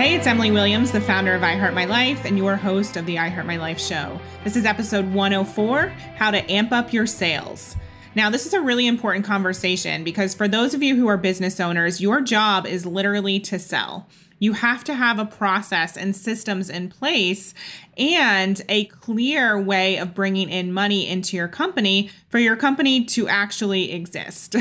Hey, it's Emily Williams, the founder of I Heart My Life and your host of the I Heart My Life show. This is episode 104, How to Amp Up Your Sales. Now, this is a really important conversation because for those of you who are business owners, your job is literally to sell. You have to have a process and systems in place and a clear way of bringing in money into your company for your company to actually exist.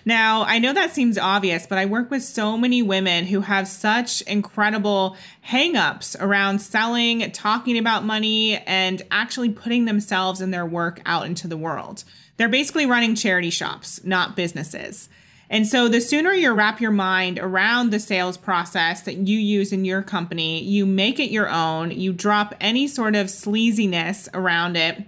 Now, I know that seems obvious, but I work with so many women who have such incredible hangups around selling, talking about money, and actually putting themselves and their work out into the world. They're basically running charity shops, not businesses. And so the sooner you wrap your mind around the sales process that you use in your company, you make it your own, you drop any sort of sleaziness around it,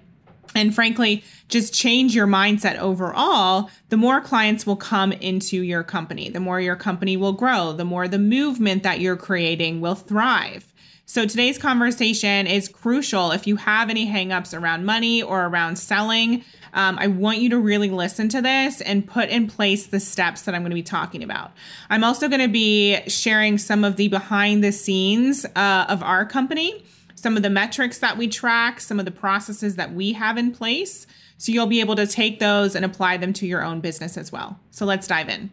and frankly, just change your mindset overall, the more clients will come into your company, the more your company will grow, the more the movement that you're creating will thrive. So today's conversation is crucial if you have any hangups around money or around selling. I want you to really listen to this and put in place the steps that I'm going to be talking about. I'm also going to be sharing some of the behind the scenes of our company, some of the metrics that we track, some of the processes that we have in place. So you'll be able to take those and apply them to your own business as well. So let's dive in.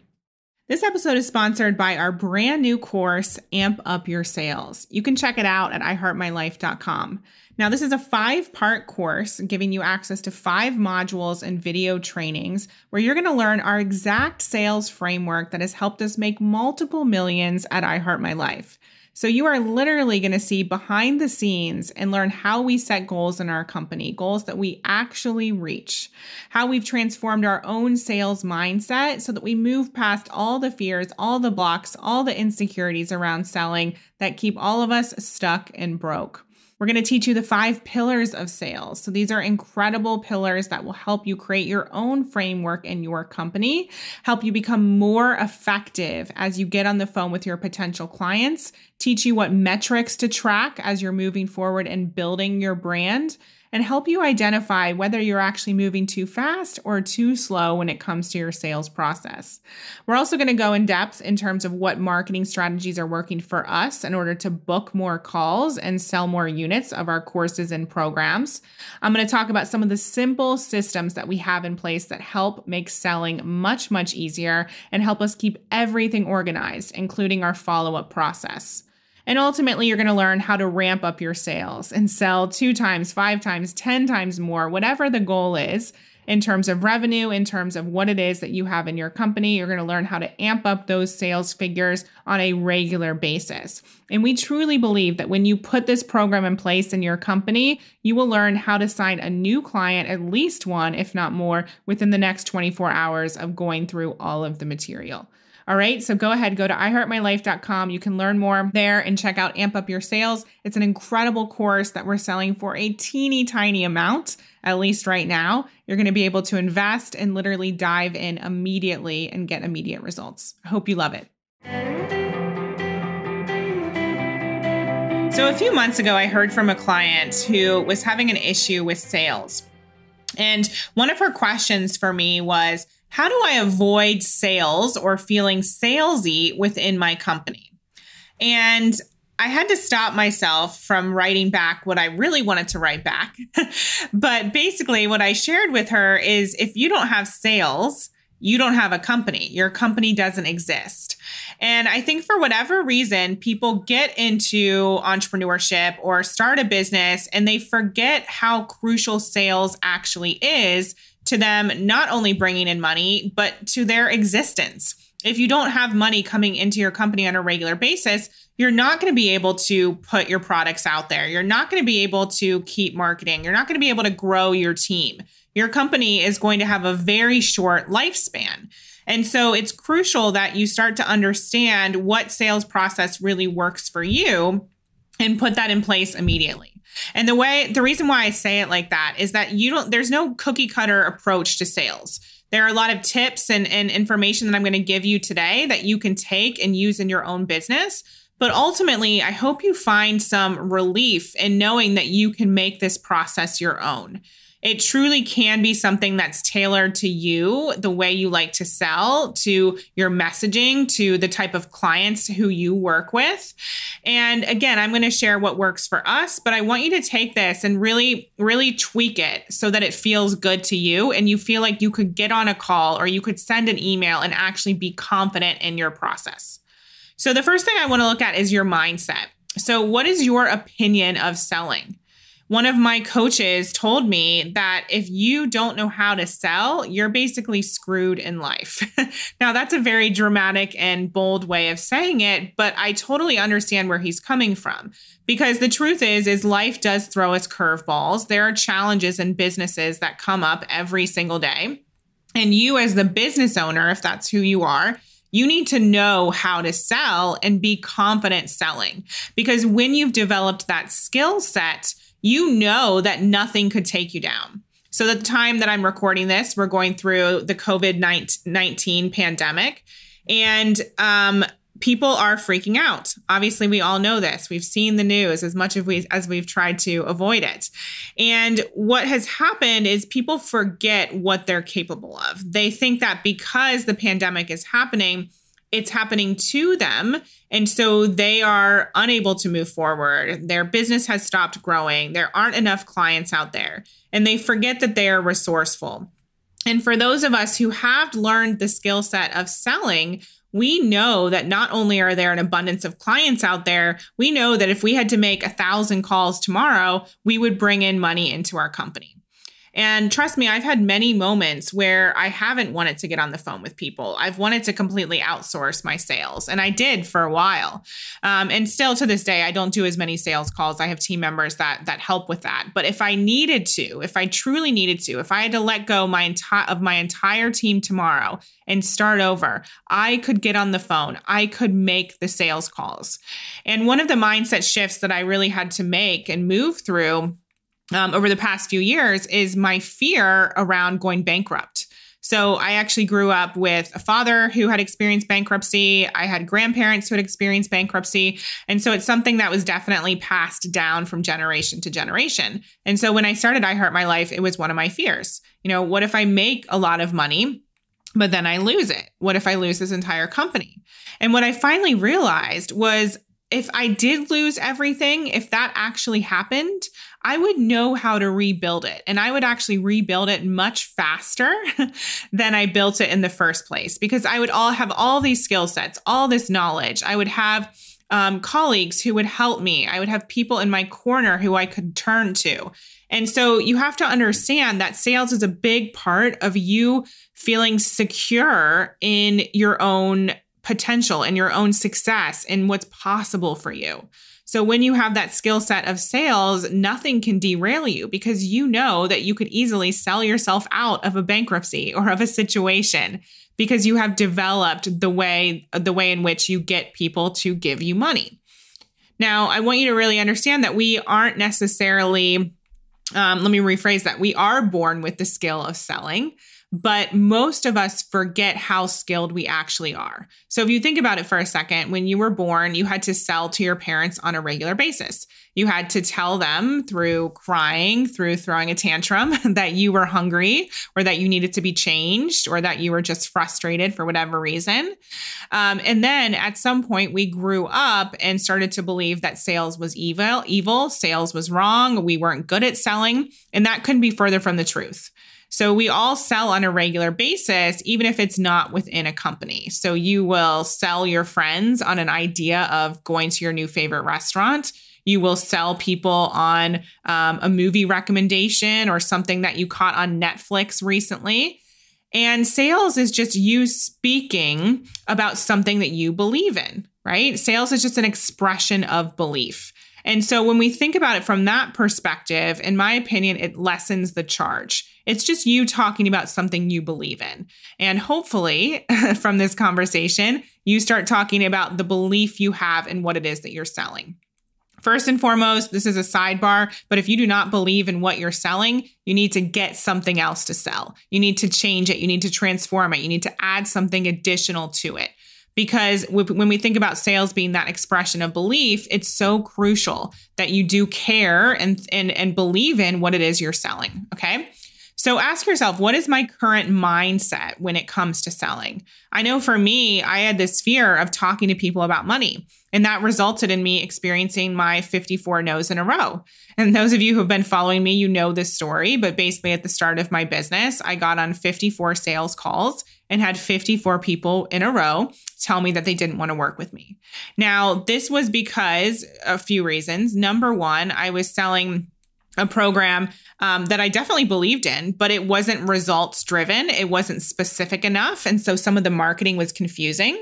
This episode is sponsored by our brand new course, Amp Up Your Sales. You can check it out at iheartmylife.com. Now, this is a 5-part course giving you access to 5 modules and video trainings where you're going to learn our exact sales framework that has helped us make multiple millions at I Heart My Life. So you are literally going to see behind the scenes and learn how we set goals in our company, goals that we actually reach, how we've transformed our own sales mindset so that we move past all the fears, all the blocks, all the insecurities around selling that keep all of us stuck and broke. We're going to teach you the 5 pillars of sales. So these are incredible pillars that will help you create your own framework in your company, help you become more effective as you get on the phone with your potential clients, teach you what metrics to track as you're moving forward and building your brand, and help you identify whether you're actually moving too fast or too slow when it comes to your sales process. We're also going to go in depth in terms of what marketing strategies are working for us in order to book more calls and sell more units of our courses and programs. I'm going to talk about some of the simple systems that we have in place that help make selling much, much easier and help us keep everything organized, including our follow-up process. And ultimately, you're going to learn how to ramp up your sales and sell 2 times, 5 times, 10 times more, whatever the goal is in terms of revenue, in terms of what it is that you have in your company. You're going to learn how to amp up those sales figures on a regular basis. And we truly believe that when you put this program in place in your company, you will learn how to sign a new client, at least one, if not more, within the next 24 hours of going through all of the material. All right, so go ahead, go to iheartmylife.com. You can learn more there and check out Amp Up Your Sales. It's an incredible course that we're selling for a teeny tiny amount, at least right now. You're going to be able to invest and literally dive in immediately and get immediate results. I hope you love it. So a few months ago, I heard from a client who was having an issue with sales. And one of her questions for me was, how do I avoid sales or feeling salesy within my company? And I had to stop myself from writing back what I really wanted to write back. But basically what I shared with her is if you don't have sales, you don't have a company. Your company doesn't exist. And I think for whatever reason, people get into entrepreneurship or start a business and they forget how crucial sales actually is to them, not only bringing in money, but to their existence. If you don't have money coming into your company on a regular basis, you're not going to be able to put your products out there. You're not going to be able to keep marketing. You're not going to be able to grow your team. Your company is going to have a very short lifespan. And so it's crucial that you start to understand what sales process really works for you and put that in place immediately. And the reason why I say it like that is that there's no cookie cutter approach to sales. There are a lot of tips and information that I'm going to give you today that you can take and use in your own business. But ultimately, I hope you find some relief in knowing that you can make this process your own. It truly can be something that's tailored to you, the way you like to sell, to your messaging, to the type of clients who you work with. And again, I'm going to share what works for us, but I want you to take this and really, really tweak it so that it feels good to you and you feel like you could get on a call or you could send an email and actually be confident in your process. So the first thing I want to look at is your mindset. So what is your opinion of selling? One of my coaches told me that if you don't know how to sell, you're basically screwed in life. Now, that's a very dramatic and bold way of saying it, but I totally understand where he's coming from. Because the truth is life does throw us curveballs. There are challenges in businesses that come up every single day. And you as the business owner, if that's who you are, you need to know how to sell and be confident selling. Because when you've developed that skill set, you know that nothing could take you down. So at the time that I'm recording this, we're going through the COVID-19 pandemic, and people are freaking out. Obviously, we all know this. We've seen the news as much as we've tried to avoid it. And what has happened is people forget what they're capable of. They think that because the pandemic is happening, it's happening to them. And so they are unable to move forward. Their business has stopped growing. There aren't enough clients out there. And they forget that they are resourceful. And for those of us who have learned the skill set of selling, we know that not only are there an abundance of clients out there, we know that if we had to make 1,000 calls tomorrow, we would bring in money into our company. And trust me, I've had many moments where I haven't wanted to get on the phone with people. I've wanted to completely outsource my sales. And I did for a while. And still to this day, I don't do as many sales calls. I have team members that help with that. But if I needed to, if I truly needed to, if I had to let go of my entire team tomorrow and start over, I could get on the phone. I could make the sales calls. And one of the mindset shifts that I really had to make and move through over the past few years is my fear around going bankrupt. So I actually grew up with a father who had experienced bankruptcy. I had grandparents who had experienced bankruptcy. And so it's something that was definitely passed down from generation to generation. And so when I started I Heart My Life, it was one of my fears. What if I make a lot of money, but then I lose it? What if I lose this entire company? And what I finally realized was if I did lose everything, if that actually happened, I would know how to rebuild it. And I would actually rebuild it much faster than I built it in the first place, because I would have all these skill sets, all this knowledge. I would have colleagues who would help me. I would have people in my corner who I could turn to. And so you have to understand that sales is a big part of you feeling secure in your own potential and your own success and what's possible for you. So when you have that skill set of sales, nothing can derail you because you know that you could easily sell yourself out of a bankruptcy or of a situation because you have developed the way in which you get people to give you money. Now, I want you to really understand that we aren't necessarily, let me rephrase that. We are born with the skill of selling, but most of us forget how skilled we actually are. So if you think about it for a second, when you were born, you had to sell to your parents on a regular basis. You had to tell them through crying, through throwing a tantrum that you were hungry or that you needed to be changed or that you were just frustrated for whatever reason. And then at some point we grew up and started to believe that sales was evil, sales was wrong, we weren't good at selling, and that couldn't be further from the truth. So we all sell on a regular basis, even if it's not within a company. So you will sell your friends on an idea of going to your new favorite restaurant. You will sell people on a movie recommendation or something that you caught on Netflix recently. And sales is just you speaking about something that you believe in, right? Sales is just an expression of belief. And so when we think about it from that perspective, in my opinion, it lessens the charge. It's just you talking about something you believe in. And hopefully from this conversation, you start talking about the belief you have in what it is that you're selling. First and foremost, this is a sidebar, but if you do not believe in what you're selling, you need to get something else to sell. You need to change it. You need to transform it. You need to add something additional to it. Because when we think about sales being that expression of belief, it's so crucial that you do care and believe in what it is you're selling. Okay. So ask yourself, what is my current mindset when it comes to selling? I know for me, I had this fear of talking to people about money, and that resulted in me experiencing my 54 no's in a row. And those of you who have been following me, you know this story, but basically at the start of my business, I got on 54 sales calls and had 54 people in a row tell me that they didn't want to work with me. Now, this was because a few reasons. Number one, I was selling a program that I definitely believed in, but it wasn't results driven. It wasn't specific enough. And so some of the marketing was confusing.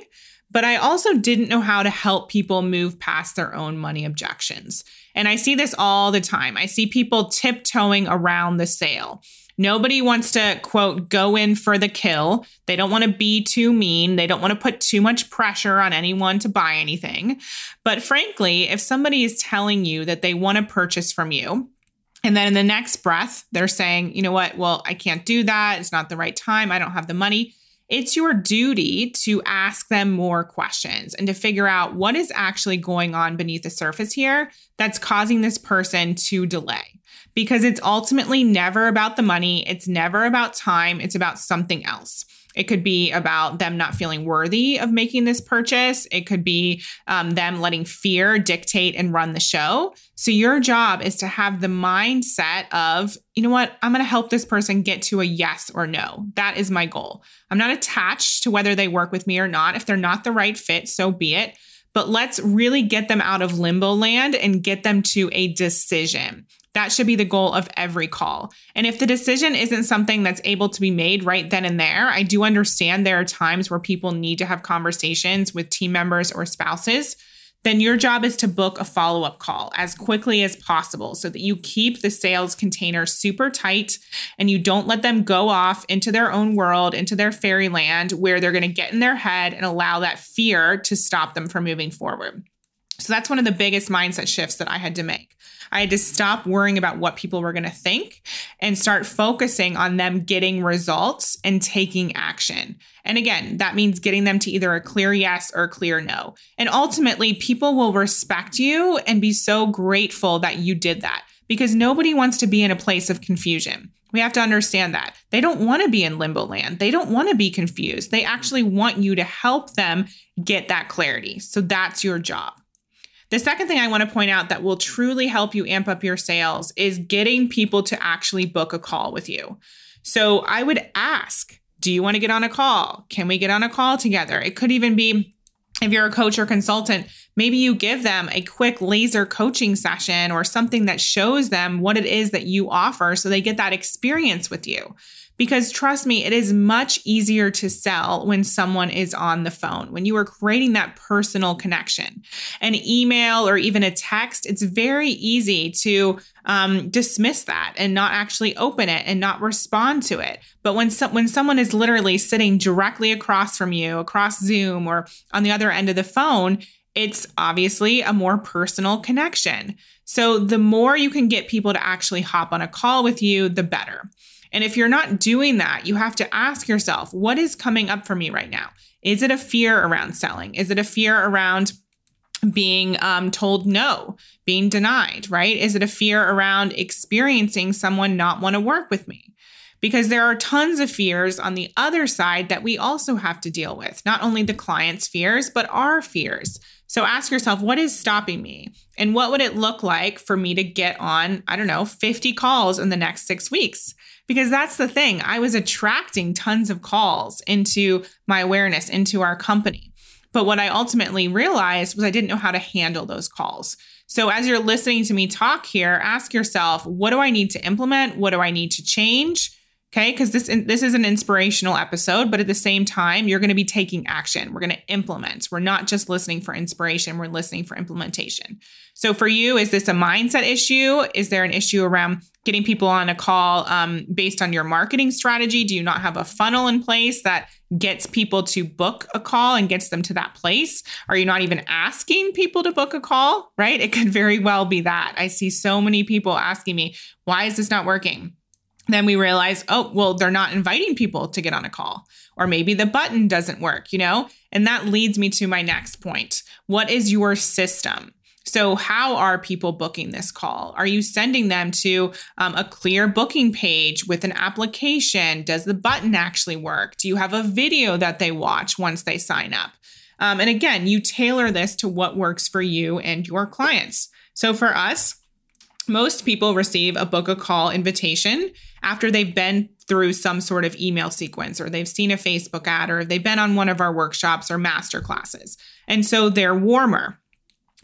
But I also didn't know how to help people move past their own money objections. And I see this all the time. I see people tiptoeing around the sale. Nobody wants to, quote, go in for the kill. They don't want to be too mean. They don't want to put too much pressure on anyone to buy anything. But frankly, if somebody is telling you that they want to purchase from you, and then in the next breath, they're saying, you know what, well, I can't do that. It's not the right time. I don't have the money. It's your duty to ask them more questions and to figure out what is actually going on beneath the surface here that's causing this person to delay. Because it's ultimately never about the money. It's never about time. It's about something else. It could be about them not feeling worthy of making this purchase. It could be them letting fear dictate and run the show. So your job is to have the mindset of, you know what, I'm going to help this person get to a yes or no. That is my goal. I'm not attached to whether they work with me or not. If they're not the right fit, so be it. But let's really get them out of limbo land and get them to a decision. That should be the goal of every call. And if the decision isn't something that's able to be made right then and there, I do understand there are times where people need to have conversations with team members or spouses. Then your job is to book a follow-up call as quickly as possible so that you keep the sales container super tight and you don't let them go off into their own world, into their fairyland where they're going to get in their head and allow that fear to stop them from moving forward. So that's one of the biggest mindset shifts that I had to make. I had to stop worrying about what people were going to think and start focusing on them getting results and taking action. And again, that means getting them to either a clear yes or a clear no. And ultimately, people will respect you and be so grateful that you did that because nobody wants to be in a place of confusion. We have to understand that. They don't want to be in limbo land. They don't want to be confused. They actually want you to help them get that clarity. So that's your job. The second thing I want to point out that will truly help you amp up your sales is getting people to actually book a call with you. So I would ask, do you want to get on a call? Can we get on a call together? It could even be, if you're a coach or consultant, maybe you give them a quick laser coaching session or something that shows them what it is that you offer so they get that experience with you. Because trust me, it is much easier to sell when someone is on the phone, when you are creating that personal connection. An email or even a text, it's very easy to dismiss that and not actually open it and not respond to it. But when someone is literally sitting directly across from you, across Zoom or on the other end of the phone, it's obviously a more personal connection. So the more you can get people to actually hop on a call with you, the better. And if you're not doing that, you have to ask yourself, what is coming up for me right now? Is it a fear around selling? Is it a fear around being told no, being denied, right? Is it a fear around experiencing someone not want to work with me? Because there are tons of fears on the other side that we also have to deal with, not only the client's fears, but our fears. So ask yourself, what is stopping me? And what would it look like for me to get on, 50 calls in the next 6 weeks? Because that's the thing. I was attracting tons of calls into my awareness, into our company. But what I ultimately realized was I didn't know how to handle those calls. So as you're listening to me talk here, ask yourself, what do I need to implement? What do I need to change? Okay, because this is an inspirational episode, but at the same time, you're going to be taking action. We're going to implement. We're not just listening for inspiration. We're listening for implementation. So for you, is this a mindset issue? Is there an issue around getting people on a call based on your marketing strategy? Do you not have a funnel in place that gets people to book a call and gets them to that place? Are you not even asking people to book a call, right? It could very well be that. I see so many people asking me, why is this not working? Then we realize, they're not inviting people to get on a call, or maybe the button doesn't work, and that leads me to my next point. What is your system? So how are people booking this call? Are you sending them to a clear booking page with an application? Does the button actually work? Do you have a video that they watch once they sign up? And again, you tailor this to what works for you and your clients. So for us, most people receive a book a call invitation after they've been through some sort of email sequence, or they've seen a Facebook ad, or they've been on one of our workshops or master classes. And so they're warmer.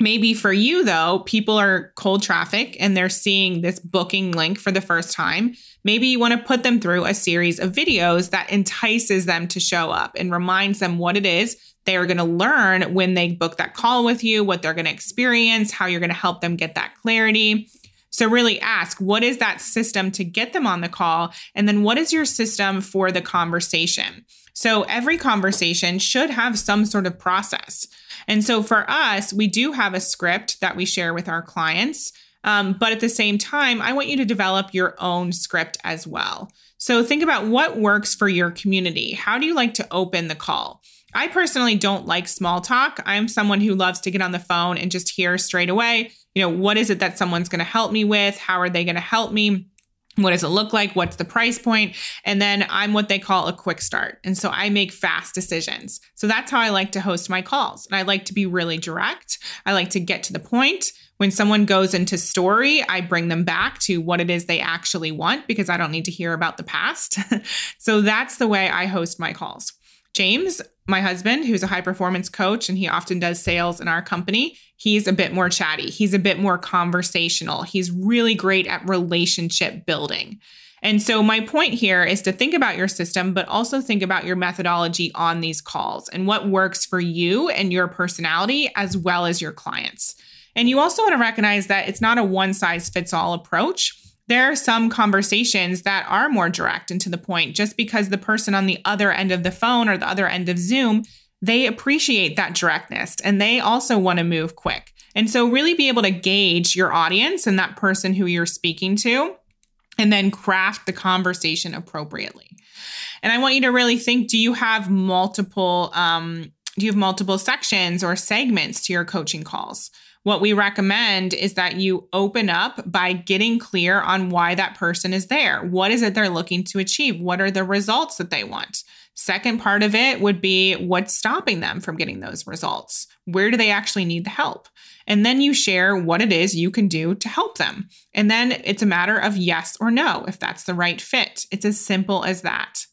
Maybe for you, though, people are cold traffic and they're seeing this booking link for the first time. Maybe you want to put them through a series of videos that entices them to show up and reminds them what it is they are going to learn when they book that call with you, what they're going to experience, how you're going to help them get that clarity. So really ask, what is that system to get them on the call? And then what is your system for the conversation? So every conversation should have some sort of process. And so for us, we do have a script that we share with our clients. But at the same time, I want you to develop your own script as well. So think about what works for your community. How do you like to open the call? I personally don't like small talk. I'm someone who loves to get on the phone and just hear straight away, what is it that someone's going to help me with? How are they going to help me? What does it look like? What's the price point? And then I'm what they call a quick start. And so I make fast decisions. So that's how I like to host my calls. And I like to be really direct. I like to get to the point. When someone goes into story, I bring them back to what it is they actually want, because I don't need to hear about the past. So that's the way I host my calls. James, my husband, who's a high performance coach, and he often does sales in our company, he's a bit more chatty. He's a bit more conversational. He's really great at relationship building. And so my point here is to think about your system, but also think about your methodology on these calls and what works for you and your personality as well as your clients. And you also want to recognize that it's not a one size fits all approach. There are some conversations that are more direct and to the point, just because the person on the other end of the phone or the other end of Zoom, they appreciate that directness and they also want to move quick. And so really be able to gauge your audience and that person who you're speaking to, and then craft the conversation appropriately. And I want you to really think, do you have multiple sections or segments to your coaching calls? What we recommend is that you open up by getting clear on why that person is there. What is it they're looking to achieve? What are the results that they want? Second part of it would be, what's stopping them from getting those results? Where do they actually need the help? And then you share what it is you can do to help them. And then it's a matter of yes or no, if that's the right fit. It's as simple as that.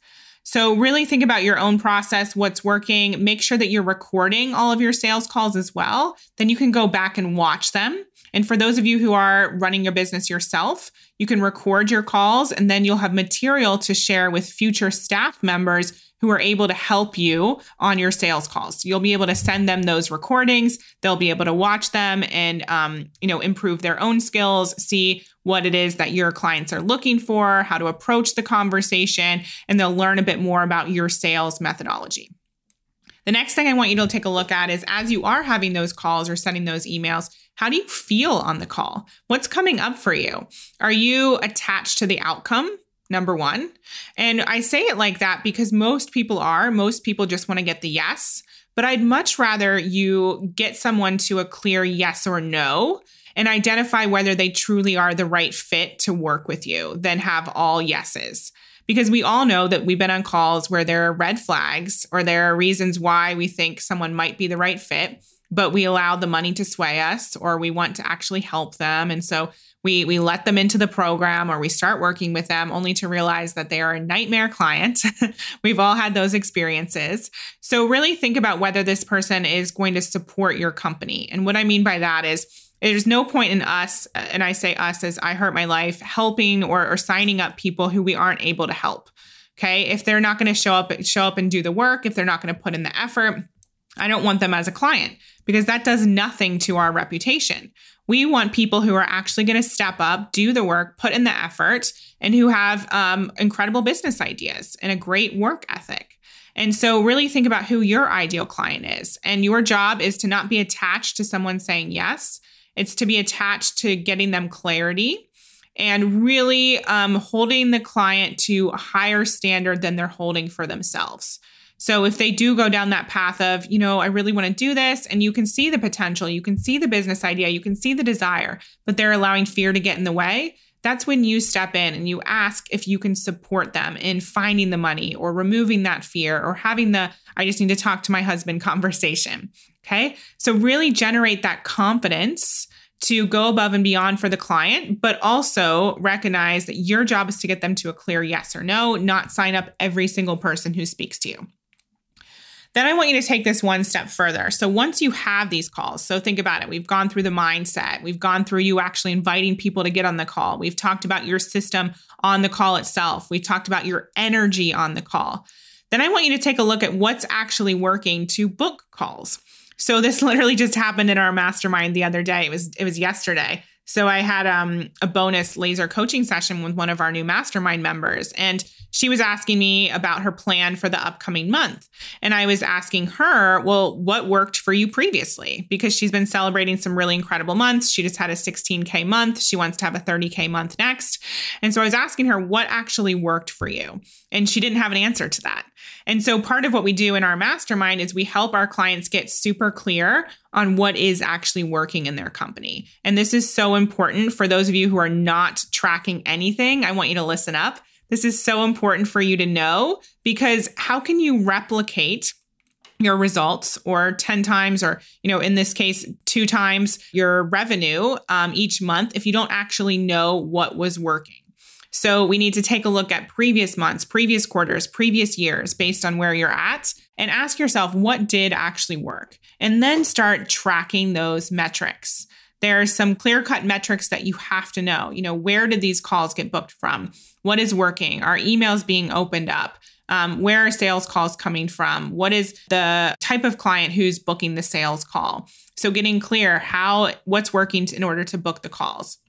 So really think about your own process, what's working. Make sure that you're recording all of your sales calls as well. Then you can go back and watch them. And for those of you who are running your business yourself, you can record your calls, and then you'll have material to share with future staff members who are able to help you on your sales calls. You'll be able to send them those recordings. They'll be able to watch them and, improve their own skills, see what it is that your clients are looking for, how to approach the conversation, and they'll learn a bit more about your sales methodology. The next thing I want you to take a look at is, as you are having those calls or sending those emails, how do you feel on the call? What's coming up for you? Are you attached to the outcome? Number one. And I say it like that because most people just want to get the yes, but I'd much rather you get someone to a clear yes or no and identify whether they truly are the right fit to work with you than have all yeses. Because we all know that we've been on calls where there are red flags or there are reasons why we think someone might be the right fit, but we allow the money to sway us, or we want to actually help them. And so we let them into the program, or we start working with them only to realize that they are a nightmare client. We've all had those experiences. So really think about whether this person is going to support your company. And what I mean by that is, there's no point in us, and I say us as I Heart My Life, helping or signing up people who we aren't able to help. Okay. If they're not going to show up and do the work, if they're not going to put in the effort, I don't want them as a client, because that does nothing to our reputation. We want people who are actually going to step up, do the work, put in the effort, and who have incredible business ideas and a great work ethic. And so really think about who your ideal client is. And your job is to not be attached to someone saying yes. It's to be attached to getting them clarity and really holding the client to a higher standard than they're holding for themselves. So if they do go down that path of, I really want to do this, and you can see the potential, you can see the business idea, you can see the desire, but they're allowing fear to get in the way, that's when you step in and you ask if you can support them in finding the money or removing that fear or having the, I just need to talk to my husband conversation. Okay. So really generate that confidence to go above and beyond for the client, but also recognize that your job is to get them to a clear yes or no, not sign up every single person who speaks to you. Then I want you to take this one step further. So once you have these calls, so think about it. We've gone through the mindset. We've gone through you actually inviting people to get on the call. We've talked about your system on the call itself. We've talked about your energy on the call. Then I want you to take a look at what's actually working to book calls. So this literally just happened in our mastermind the other day. It was yesterday. So I had a bonus laser coaching session with one of our new mastermind members, and she was asking me about her plan for the upcoming month. And I was asking her, well, what worked for you previously? Because she's been celebrating some really incredible months. She just had a 16K month. She wants to have a 30K month next. And so I was asking her what actually worked for you. And she didn't have an answer to that. And so part of what we do in our mastermind is we help our clients get super clear on what is actually working in their company. And this is so important for those of you who are not tracking anything. I want you to listen up. This is so important for you to know, because how can you replicate your results or 10 times, or, in this case, 2 times your revenue each month if you don't actually know what was working? So we need to take a look at previous months, previous quarters, previous years based on where you're at, and ask yourself what did actually work, and then start tracking those metrics. There are some clear-cut metrics that you have to know. Where did these calls get booked from? What is working? Are emails being opened up? Where are sales calls coming from? What is the type of client who's booking the sales call? So getting clear what's working in order to book the calls.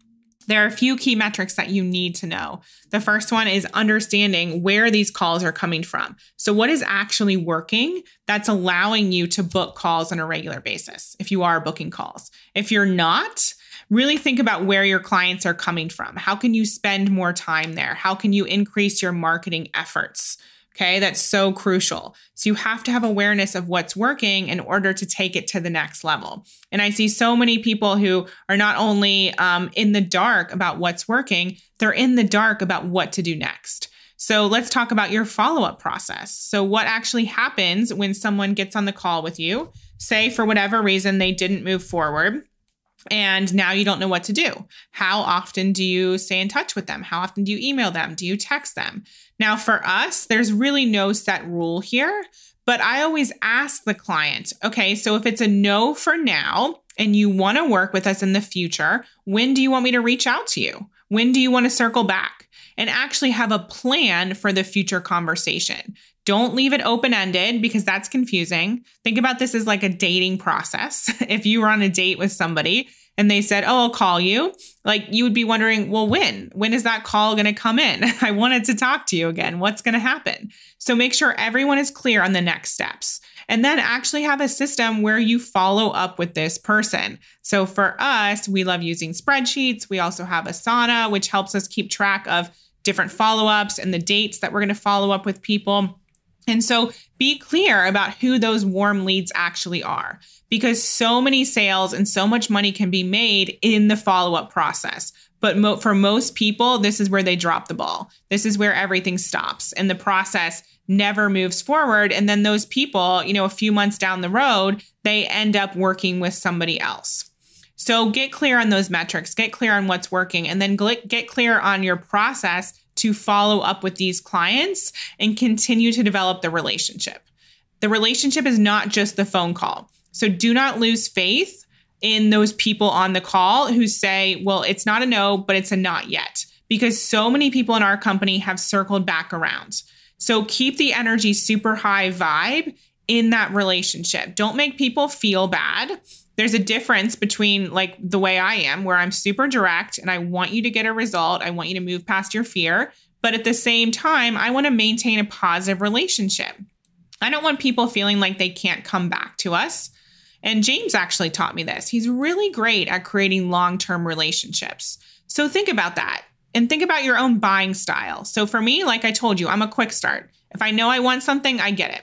There are a few key metrics that you need to know. The first one is understanding where these calls are coming from. So what is actually working that's allowing you to book calls on a regular basis if you are booking calls? If you're not, really think about where your clients are coming from. How can you spend more time there? How can you increase your marketing efforts? Okay, that's so crucial. So you have to have awareness of what's working in order to take it to the next level. And I see so many people who are not only in the dark about what's working, they're in the dark about what to do next. So let's talk about your follow-up process. So what actually happens when someone gets on the call with you, say for whatever reason they didn't move forward, and now you don't know what to do. How often do you stay in touch with them? How often do you email them? Do you text them? Now, for us, there's really no set rule here, but I always ask the client, okay, so if it's a no for now and you want to work with us in the future, when do you want me to reach out to you? When do you want to circle back? And actually have a plan for the future conversation. Don't leave it open-ended, because that's confusing. Think about this as like a dating process. If you were on a date with somebody and they said, oh, I'll call you, like you would be wondering, well, when is that call going to come in? I wanted to talk to you again. What's going to happen? So make sure everyone is clear on the next steps, and then actually have a system where you follow up with this person. So for us, we love using spreadsheets. We also have Asana, which helps us keep track of different follow-ups and the dates that we're going to follow up with people. And so be clear about who those warm leads actually are, because so many sales and so much money can be made in the follow-up process. But for most people, this is where they drop the ball. This is where everything stops and the process never moves forward. And then those people, a few months down the road, they end up working with somebody else. So get clear on those metrics, get clear on what's working, and then get clear on your process to follow up with these clients and continue to develop the relationship. The relationship is not just the phone call. So do not lose faith in those people on the call who say, well, it's not a no, but it's a not yet, because so many people in our company have circled back around. So keep the energy super high vibe in that relationship. Don't make people feel bad. There's a difference between like the way I am, where I'm super direct and I want you to get a result. I want you to move past your fear. But at the same time, I want to maintain a positive relationship. I don't want people feeling like they can't come back to us. And James actually taught me this. He's really great at creating long-term relationships. So think about that and think about your own buying style. So for me, like I told you, I'm a quick start. If I know I want something, I get it.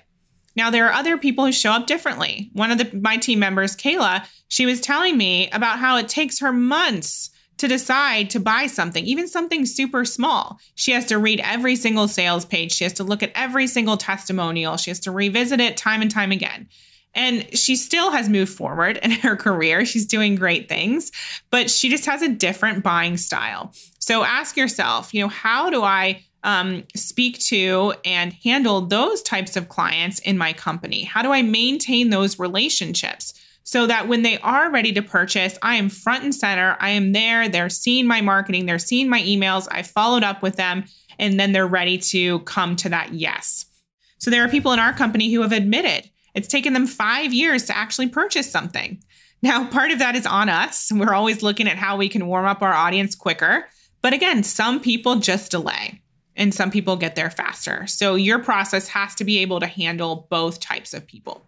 Now, there are other people who show up differently. One of my team members, Kayla, she was telling me about how it takes her months to decide to buy something, even something super small. She has to read every single sales page. She has to look at every single testimonial. She has to revisit it time and time again. And she still has moved forward in her career. She's doing great things, but she just has a different buying style. So ask yourself, how do I speak to and handle those types of clients in my company? How do I maintain those relationships so that when they are ready to purchase, I am front and center, I am there, they're seeing my marketing, they're seeing my emails, I followed up with them, and then they're ready to come to that yes. So there are people in our company who have admitted it's taken them 5 years to actually purchase something. Now, part of that is on us. We're always looking at how we can warm up our audience quicker. But again, some people just delay and some people get there faster. So your process has to be able to handle both types of people.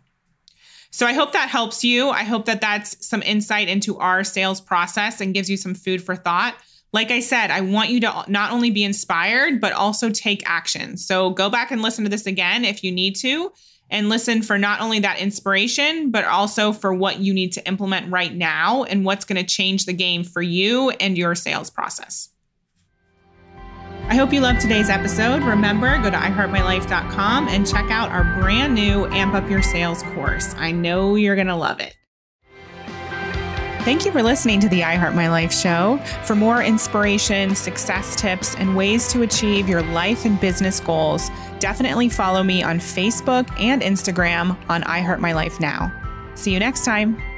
So I hope that helps you. I hope that that's some insight into our sales process and gives you some food for thought. Like I said, I want you to not only be inspired, but also take action. So go back and listen to this again if you need to, and listen for not only that inspiration, but also for what you need to implement right now and what's going to change the game for you and your sales process. I hope you loved today's episode. Remember, go to iHeartMyLife.com and check out our brand new Amp Up Your Sales course. I know you're going to love it. Thank you for listening to the I Heart My Life show. For more inspiration, success tips, and ways to achieve your life and business goals, definitely follow me on Facebook and Instagram on I Heart My Life Now. See you next time.